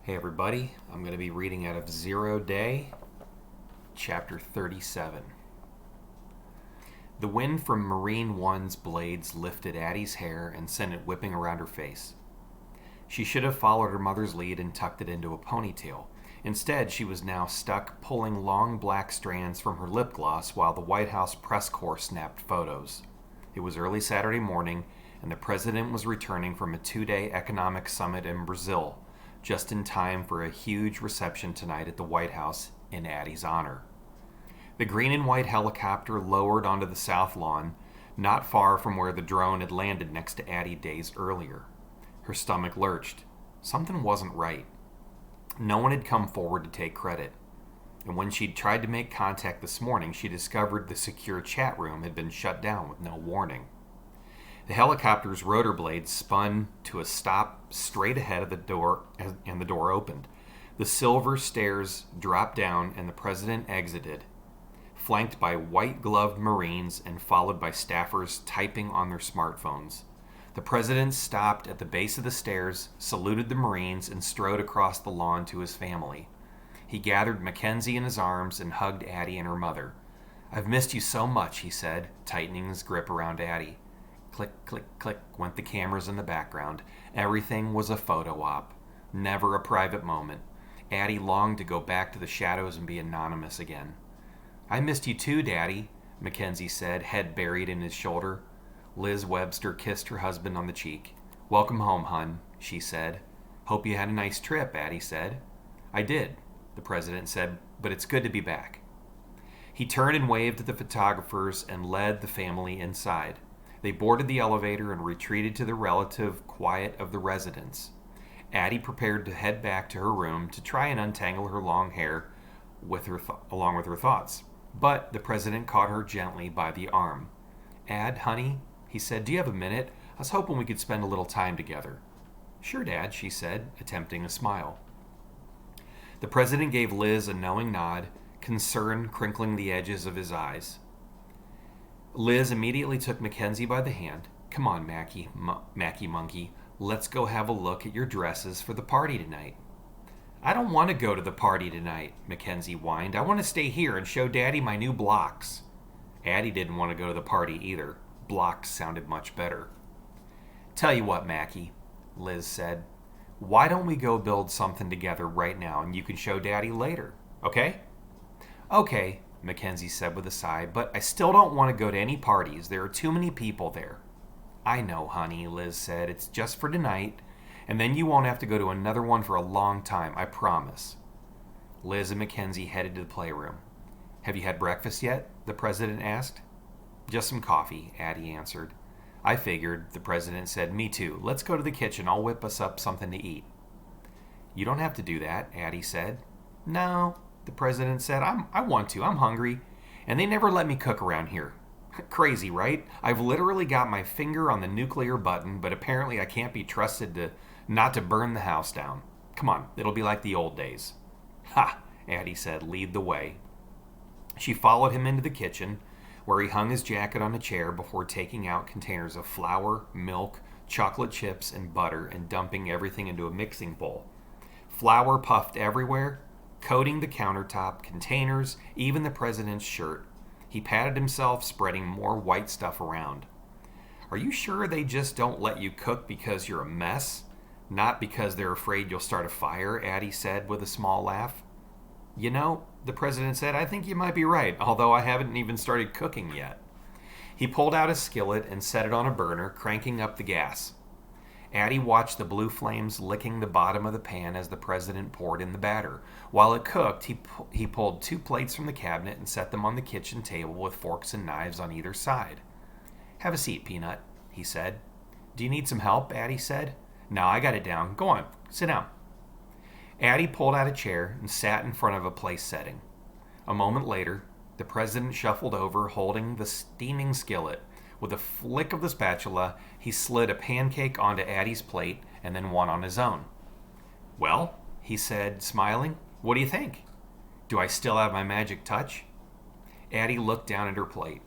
Hey everybody, I'm going to be reading out of Zero Day, chapter 37. The wind from Marine One's blades lifted Addie's hair and sent it whipping around her face. She should have followed her mother's lead and tucked it into a ponytail. Instead, she was now stuck pulling long black strands from her lip gloss while the White House press corps snapped photos. It was early Saturday morning, and the president was returning from a 2-day economic summit in Brazil, just in time for a huge reception tonight at the White House in Addie's honor. The green and white helicopter lowered onto the south lawn, not far from where the drone had landed next to Addie days earlier. Her stomach lurched. Something wasn't right. No one had come forward to take credit. And when she'd tried to make contact this morning, she discovered the secure chat room had been shut down with no warning. The helicopter's rotor blades spun to a stop straight ahead of the door, and the door opened. The silver stairs dropped down, and the president exited, flanked by white-gloved Marines and followed by staffers typing on their smartphones. The president stopped at the base of the stairs, saluted the Marines, and strode across the lawn to his family. He gathered Mackenzie in his arms and hugged Addie and her mother. "I've missed you so much," he said, tightening his grip around Addie. Click, click, click went the cameras in the background. Everything was a photo op, never a private moment. Addie longed to go back to the shadows and be anonymous again. "I missed you too, Daddy," Mackenzie said, head buried in his shoulder. Liz Webster kissed her husband on the cheek. "Welcome home, hun," she said. "Hope you had a nice trip," Addie said. "I did," the president said, "but it's good to be back." He turned and waved at the photographers and led the family inside. They boarded the elevator and retreated to the relative quiet of the residence. Addie prepared to head back to her room to try and untangle her long hair along with her thoughts. But the president caught her gently by the arm. "Ad, honey," he said, "do you have a minute? I was hoping we could spend a little time together." "Sure, Dad," she said, attempting a smile. The president gave Liz a knowing nod, concern crinkling the edges of his eyes. Liz immediately took Mackenzie by the hand. "Come on, Mackie Monkey, let's go have a look at your dresses for the party tonight." "I don't want to go to the party tonight," Mackenzie whined. "I want to stay here and show Daddy my new blocks." Addie didn't want to go to the party either. Blocks sounded much better. "Tell you what, Mackie," Liz said. "Why don't we go build something together right now and you can show Daddy later, okay?" "Okay," Mackenzie said with a sigh, "but I still don't want to go to any parties. There are too many people there." "I know, honey," Liz said. "It's just for tonight, and then you won't have to go to another one for a long time, I promise." Liz and Mackenzie headed to the playroom. "Have you had breakfast yet?" the president asked. "Just some coffee," Addie answered. "I figured," the president said. "Me too. Let's go to the kitchen. I'll whip us up something to eat." "You don't have to do that," Addie said. "No," the president said. I want to. I'm hungry. And they never let me cook around here." "Crazy, right? I've literally got my finger on the nuclear button, but apparently I can't be trusted not to burn the house down. Come on, it'll be like the old days." "Ha," Addie said. "Lead the way." She followed him into the kitchen, where he hung his jacket on a chair before taking out containers of flour, milk, chocolate chips, and butter and dumping everything into a mixing bowl. Flour puffed everywhere, coating the countertop, containers, even the president's shirt. He patted himself, spreading more white stuff around. "Are you sure they just don't let you cook because you're a mess? Not because they're afraid you'll start a fire?" Addie said with a small laugh. "You know," the president said, "I think you might be right, although I haven't even started cooking yet." He pulled out a skillet and set it on a burner, cranking up the gas. Addie watched the blue flames licking the bottom of the pan as the president poured in the batter. While it cooked, he pulled 2 plates from the cabinet and set them on the kitchen table with forks and knives on either side. "Have a seat, Peanut," he said. "Do you need some help?" Addie said. "No, I got it down. Go on, sit down." Addie pulled out a chair and sat in front of a place setting. A moment later, the president shuffled over, holding the steaming skillet. With a flick of the spatula, he slid a pancake onto Addie's plate and then one on his own. "Well," he said, smiling, "what do you think? Do I still have my magic touch?" Addie looked down at her plate.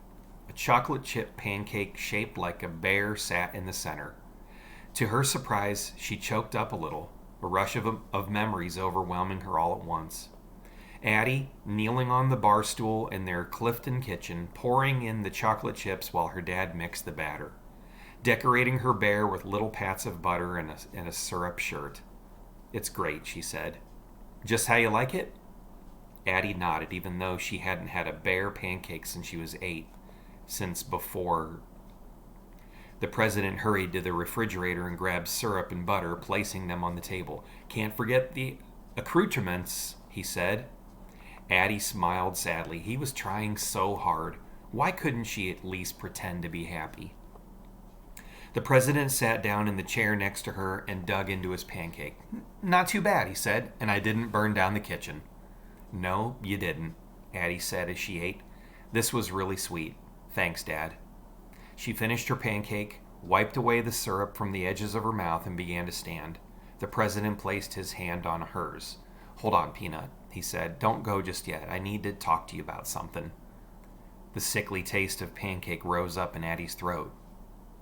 A chocolate chip pancake shaped like a bear sat in the center. To her surprise, she choked up a little. a rush of memories overwhelming her all at once. Addie, kneeling on the bar stool in their Clifton kitchen, pouring in the chocolate chips while her dad mixed the batter, decorating her bear with little pats of butter and a syrup shirt. "It's great," she said. "Just how you like it?" Addie nodded, even though she hadn't had a bear pancake since she was 8, since before. The president hurried to the refrigerator and grabbed syrup and butter, placing them on the table. "Can't forget the accoutrements," he said. Addie smiled sadly. He was trying so hard. Why couldn't she at least pretend to be happy? The president sat down in the chair next to her and dug into his pancake. "Not too bad," he said, "and I didn't burn down the kitchen." "No, you didn't," Addie said as she ate. "This was really sweet. Thanks, Dad." She finished her pancake, wiped away the syrup from the edges of her mouth, and began to stand. The president placed his hand on hers. "Hold on, Peanut," he said. "Don't go just yet. I need to talk to you about something." The sickly taste of pancake rose up in Addie's throat.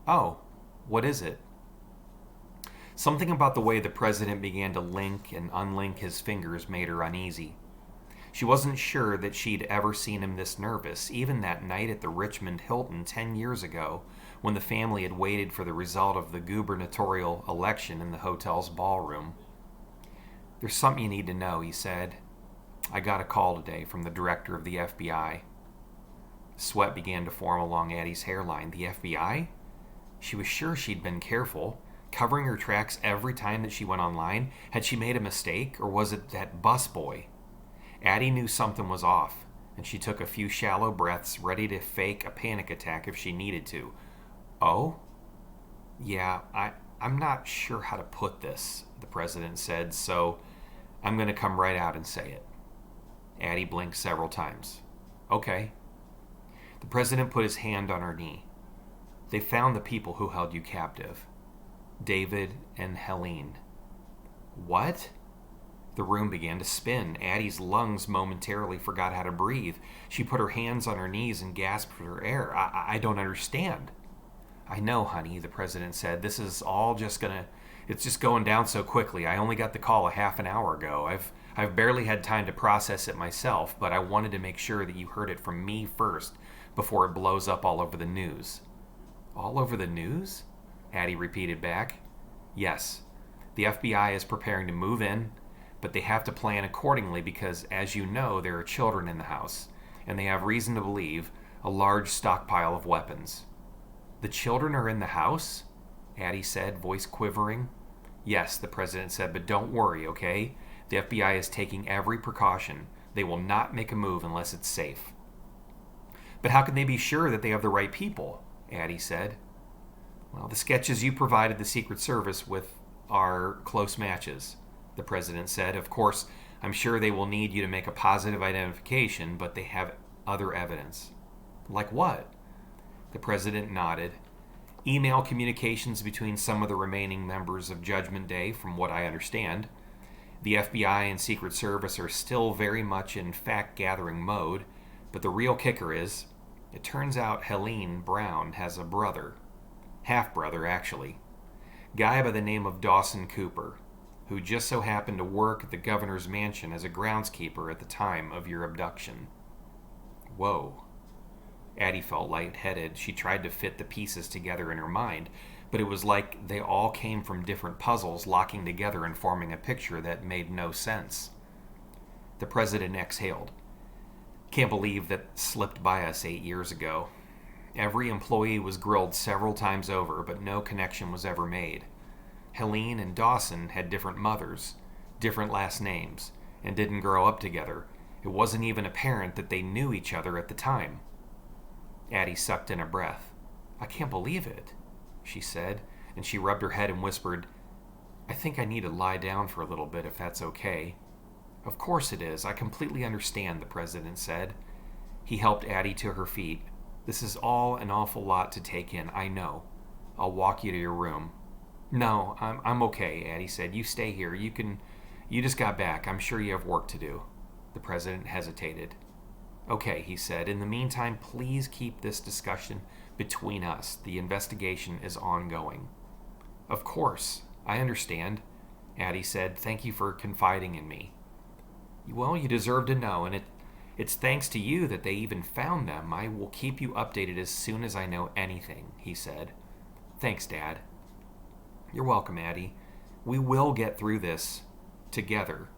"Oh, what is it?" Something about the way the president began to link and unlink his fingers made her uneasy. She wasn't sure that she'd ever seen him this nervous, even that night at the Richmond Hilton 10 years ago, when the family had waited for the result of the gubernatorial election in the hotel's ballroom. "There's something you need to know," he said. "I got a call today from the director of the FBI." Sweat began to form along Addie's hairline. The FBI? She was sure she'd been careful, covering her tracks every time that she went online. Had she made a mistake, or was it that busboy? Addie knew something was off, and she took a few shallow breaths, ready to fake a panic attack if she needed to. "Oh? Yeah, I'm not sure how to put this," the president said, "so I'm going to come right out and say it." Addie blinked several times. "Okay." The president put his hand on her knee. "They found the people who held you captive. David and Helene." "What?" The room began to spin. Addie's lungs momentarily forgot how to breathe. She put her hands on her knees and gasped for air. I don't understand." "I know, honey," the president said. "This is all it's just going down so quickly. I only got the call a half an hour ago. I've barely had time to process it myself, but I wanted to make sure that you heard it from me first before it blows up all over the news." "All over the news?" Addie repeated back. "Yes. The FBI is preparing to move in, but they have to plan accordingly because, as you know, there are children in the house, and they have reason to believe a large stockpile of weapons." "The children are in the house?" Addie said, voice quivering. "Yes," the president said, "but don't worry, okay? The FBI is taking every precaution. They will not make a move unless it's safe." "But how can they be sure that they have the right people?" Addie said. "Well, the sketches you provided the Secret Service with are close matches," the president said. "Of course, I'm sure they will need you to make a positive identification, but they have other evidence." "Like what?" The president nodded. "Email communications between some of the remaining members of Judgment Day, from what I understand. The FBI and Secret Service are still very much in fact-gathering mode, but the real kicker is, it turns out Helene Brown has a brother. Half-brother, actually. Guy by the name of Dawson Cooper, who just so happened to work at the governor's mansion as a groundskeeper at the time of your abduction." Whoa. Addie felt lightheaded. She tried to fit the pieces together in her mind, but it was like they all came from different puzzles, locking together and forming a picture that made no sense. The president exhaled. "Can't believe that slipped by us 8 years ago. Every employee was grilled several times over, but no connection was ever made. Helene and Dawson had different mothers, different last names, and didn't grow up together. It wasn't even apparent that they knew each other at the time." Addie sucked in a breath. "I can't believe it," she said, and she rubbed her head and whispered, "I think I need to lie down for a little bit if that's okay." "Of course it is. I completely understand," the president said. He helped Addie to her feet. "This is all an awful lot to take in, I know. I'll walk you to your room." "No, I'm okay," Addie said. "You stay here. You just got back. I'm sure you have work to do." The president hesitated. "Okay," he said. "In the meantime, please keep this discussion between us. The investigation is ongoing." "Of course. I understand." Addie said. "Thank you for confiding in me." "Well, you deserve to know, and it's thanks to you that they even found them. I will keep you updated as soon as I know anything," he said. "Thanks, Dad." "You're welcome, Addie. We will get through this together.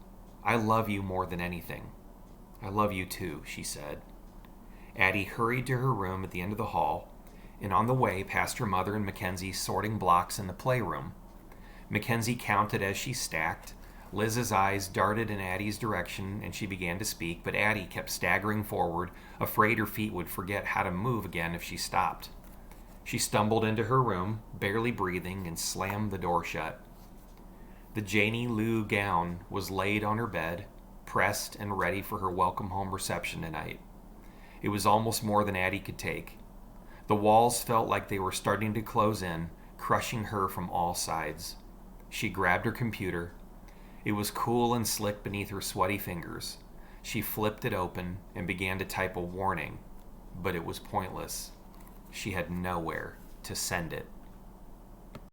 I love you more than anything." "I love you too," she said. Addie hurried to her room at the end of the hall, and on the way passed her mother and Mackenzie sorting blocks in the playroom. Mackenzie counted as she stacked. Liz's eyes darted in Addie's direction, and she began to speak, but Addie kept staggering forward, afraid her feet would forget how to move again if she stopped. She stumbled into her room, barely breathing, and slammed the door shut. The Janie Lou gown was laid on her bed, pressed and ready for her welcome home reception tonight. It was almost more than Addie could take. The walls felt like they were starting to close in, crushing her from all sides. She grabbed her computer. It was cool and slick beneath her sweaty fingers. She flipped it open and began to type a warning, but it was pointless. She had nowhere to send it.